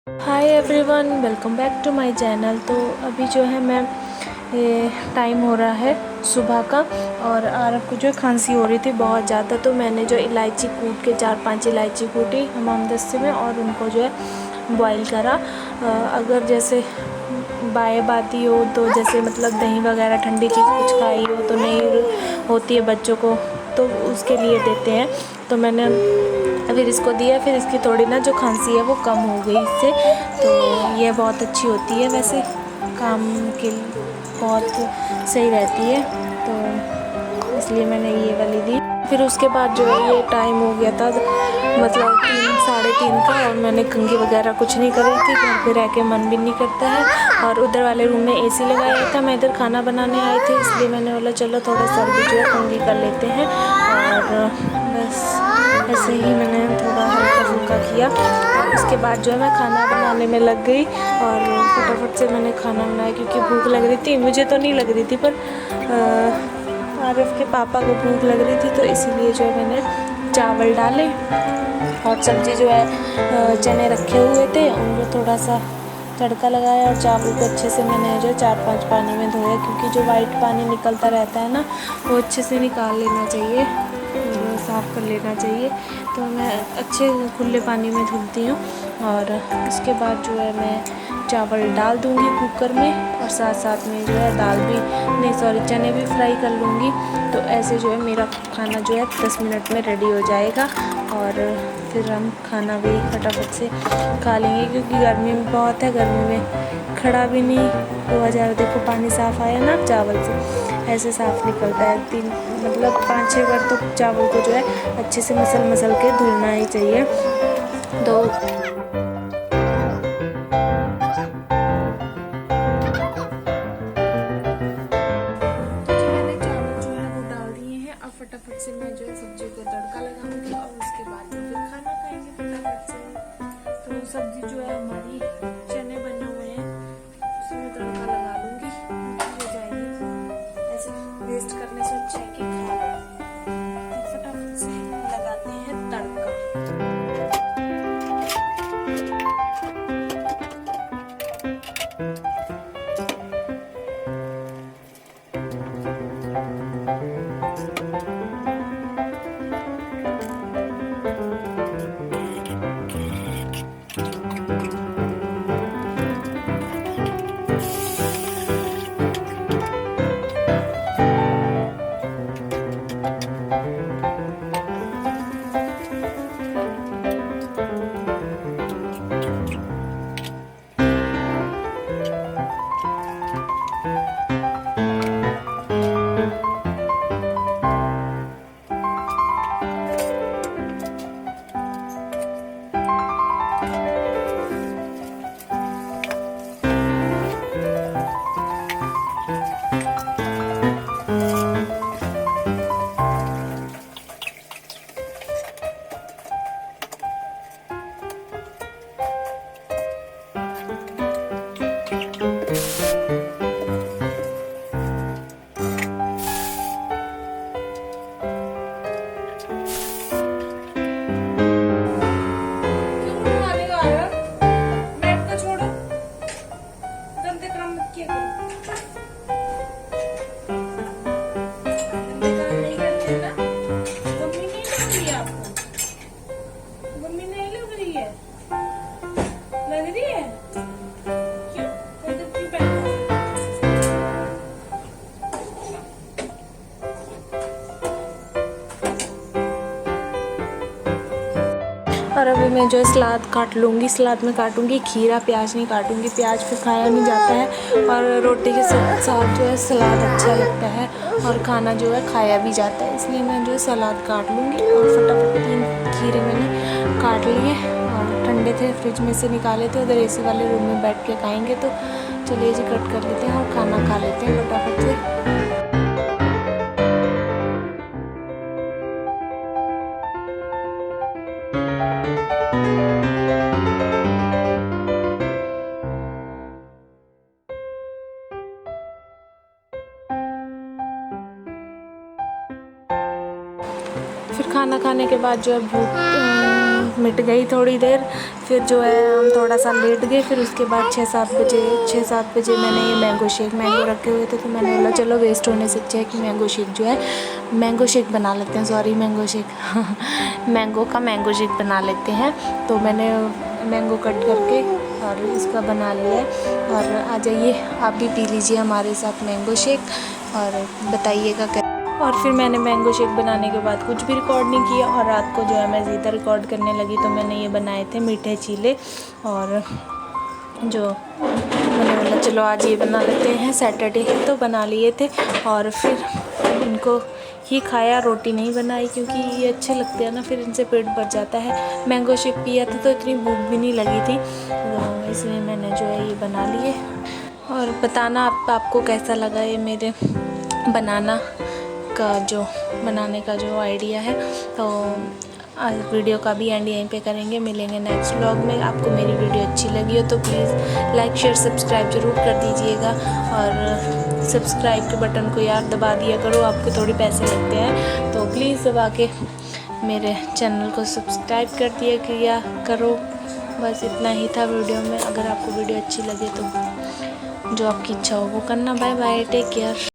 Hi everyone, welcome back to my channel. तो अभी जो है मैं ये टाइम हो रहा है सुबह का और आरव को जो है खांसी हो रही थी बहुत ज़्यादा। तो मैंने जो इलायची कूट के 4-5 इलायची कूटी हमामदस्ते में और उनको जो है बॉईल करा। अगर जैसे बाएं बाती हो तो जैसे मतलब दही वगैरह ठंडी चीज़ कुछ खाई हो तो नहीं होती है बच्चों को, तो उसके लिए देते हैं। तो मैंने फिर इसको दिया, फिर इसकी थोड़ी ना जो खांसी है वो कम हो गई इससे। तो ये बहुत अच्छी होती है, वैसे काम के लिए बहुत सही रहती है, तो इसलिए मैंने ये वाली दी। फिर उसके बाद जो है ये टाइम हो गया था मतलब 3-3:30 का, और मैंने कंघी वगैरह कुछ नहीं करी थी। घर पे रह के मन भी नहीं करता है, और उधर वाले रूम में एसी लगाया था। मैं इधर खाना बनाने आई थी, इसलिए मैंने बोला चलो थोड़ा सर भी जो है कंघी कर लेते हैं। और बस ऐसे ही मैंने थोड़ा हल्का फुल्का किया। और उसके बाद जो है मैं खाना बनाने में लग गई और फटाफट से मैंने खाना बनाया, क्योंकि भूख लग रही थी। मुझे तो नहीं लग रही थी, पर आरिफ के पापा को भूख लग रही थी, तो इसीलिए जो है मैंने चावल डाले और सब्ज़ी जो है चने रखे हुए थे उनको थोड़ा सा तड़का लगाया, और चावल को अच्छे से मैंने जो 4-5 पानी में धोया, क्योंकि जो वाइट पानी निकलता रहता है ना वो अच्छे से निकाल लेना चाहिए, साफ़ कर लेना चाहिए। तो मैं अच्छे खुले पानी में धुलती हूँ। और उसके बाद जो है मैं चावल डाल दूँगी कुकर में, और साथ साथ में जो है दाल भी नहीं सॉरी चने भी फ्राई कर लूँगी। तो ऐसे जो है मेरा खाना जो है 10 मिनट में रेडी हो जाएगा, और फिर हम खाना भी फटाफट से खा लेंगे, क्योंकि गर्मी में बहुत है। गर्मी में खड़ा भी नहीं हुआ जा रहा। देखो पानी साफ़ आया ना चावल से, ऐसे साफ़ निकलता है। मतलब 5-6 बार तो चावल को जो है अच्छे से मसल के धुलना ही चाहिए। तो मैंने चावल जो है वो डाल दिए हैं। अब फटाफट से मैं जो है सब्जी को तड़का लगाऊंगी, और उसके बाद जो फिर खाना खाएंगे फटाफट से। तो सब्जी जो है हमारी चने बने हुए हैं, उसमें तड़का लगा लूंगी, हो जाएगी। ऐसे वेस्ट करने से अच्छा है कि खा लो। तो फटाफट से लगाते हैं तड़का। और अभी मैं जो है सलाद काट लूँगी। सलाद में काटूँगी खीरा, प्याज नहीं काटूँगी, प्याज फिर खाया नहीं जाता है, और रोटी के साथ जो है सलाद अच्छा लगता है और खाना जो है खाया भी जाता है। इसलिए मैं जो है सलाद काट लूँगी। और फटाफट 3 खीरे मैंने काट लिए, और ठंडे थे फ्रिज में से निकाले थे, उधर एसी वाले रूम में बैठ के खाएँगे। तो चलिए जी कट कर लेते हैं और खाना खा लेते हैं फटाफट से। फिर खाना खाने के बाद जो है मिट गई थोड़ी देर। फिर जो है हम थोड़ा सा लेट गए। फिर उसके बाद 6-7 बजे मैंने ये मैंगो रखे हुए थे, तो मैंने बोला चलो वेस्ट होने से अच्छा है कि मैंगो शेक बना लेते हैं। सॉरी, मैंगो का मैंगो शेक बना लेते हैं। तो मैंने मैंगो कट करके और इसका बना लिया है। और आ जाइए आप भी पी लीजिए हमारे साथ मैंगो शेक और बताइएगा क्या। और फिर मैंने मैंगो शेक बनाने के बाद कुछ भी रिकॉर्ड नहीं किया, और रात को जो है मैं सीधा रिकॉर्ड करने लगी। तो मैंने ये बनाए थे मीठे चीले, और जो मैंने बोला चलो आज ये बना लेते हैं, सैटरडे है तो बना लिए थे। और फिर इनको ही खाया, रोटी नहीं बनाई क्योंकि ये अच्छे लगते हैं ना, फिर इनसे पेट भर जाता है। मैंगो शेक पिया था तो इतनी भूख भी नहीं लगी थी, तो इसलिए मैंने जो है ये बना लिए। और बताना आपको कैसा लगा ये मेरे बनाने का जो आइडिया है। तो आज वीडियो का भी एंड यहीं पे करेंगे। मिलेंगे नेक्स्ट व्लॉग में। आपको मेरी वीडियो अच्छी लगी हो तो प्लीज़ लाइक शेयर सब्सक्राइब ज़रूर कर दीजिएगा। और सब्सक्राइब के बटन को यार दबा दिया करो, आपको थोड़ी पैसे लगते हैं, तो प्लीज़ दबा के मेरे चैनल को सब्सक्राइब किया करो। बस इतना ही था वीडियो में। अगर आपको वीडियो अच्छी लगे तो जो आपकी इच्छा हो वो करना। Bye bye, take care.